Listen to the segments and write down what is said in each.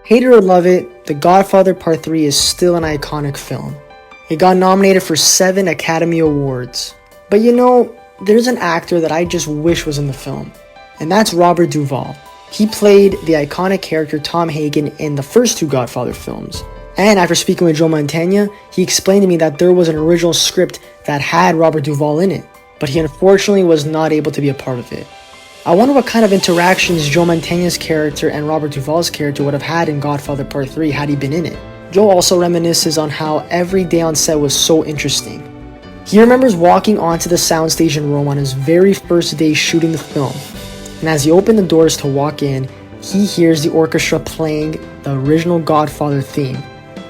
Hate it or love it, The Godfather Part III is still an iconic film. It got nominated for 7 Academy Awards. But you know, there's an actor that I just wish was in the film, and that's Robert Duvall. He played the iconic character Tom Hagen in the first 2 Godfather films. And after speaking with Joe Mantegna, he explained to me that there was an original script that had Robert Duvall in it, but he unfortunately was not able to be a part of it. I wonder what kind of interactions Joe Mantegna's character and Robert Duvall's character would have had in Godfather Part 3 had he been in it. Joe also reminisces on how every day on set was so interesting. He remembers walking onto the soundstage in Rome on his very first day shooting the film, and as he opened the doors to walk in, he hears the orchestra playing the original Godfather theme.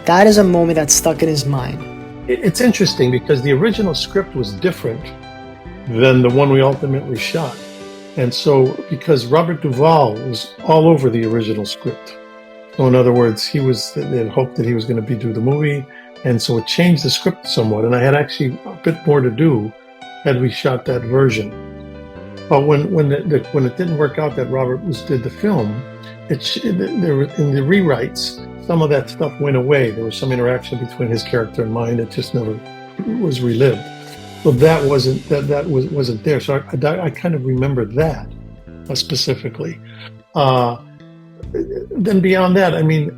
That is a moment that stuck in his mind. It's interesting because the original script was different than the one we ultimately shot. And so, because Robert Duvall was all over the original script. So in other words, they had hoped that he was going to do the movie, and so it changed the script somewhat. And I had actually a bit more to do had we shot that version. But when it didn't work out that Robert did the film, there were, in the rewrites, some of that stuff went away. There was some interaction between his character and mine that just never was relived. So that wasn't there. So I kind of remember that specifically. Then beyond that, I mean,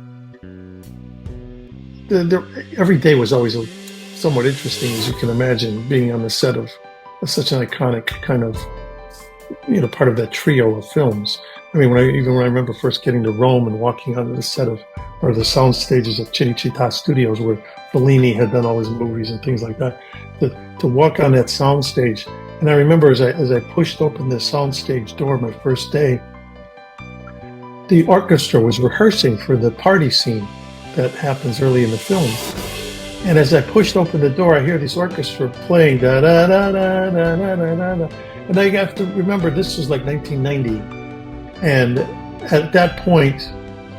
every day was always somewhat interesting, as you can imagine, being on the set of such an iconic kind of, part of that trio of films. I mean, when I remember first getting to Rome and walking onto the set or the sound stages of Cinecittà Studios, where Fellini had done all his movies and things like that, to walk on that sound stage. And I remember as I pushed open the sound stage door my first day, the orchestra was rehearsing for the party scene that happens early in the film. And as I pushed open the door, I hear this orchestra playing da da da da da da da da. And I have to remember this was like 1990. And at that point,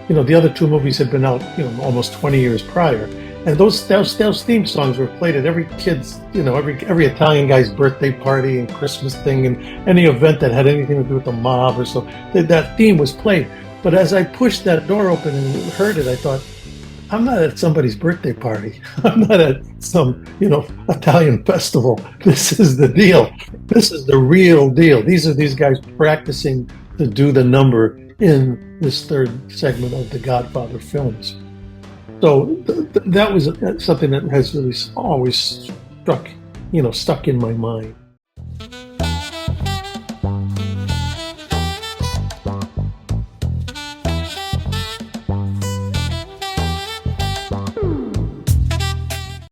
the other 2 movies had been out, almost 20 years prior. And those theme songs were played at every kid's, every Italian guy's birthday party and Christmas thing and any event that had anything to do with the mob or so. That theme was played. But as I pushed that door open and heard it, I thought, I'm not at somebody's birthday party. I'm not at some, Italian festival. This is the deal. This is the real deal. These are these guys practicing to do the number in this 3rd segment of the Godfather films. So that was something that has really always stuck in my mind.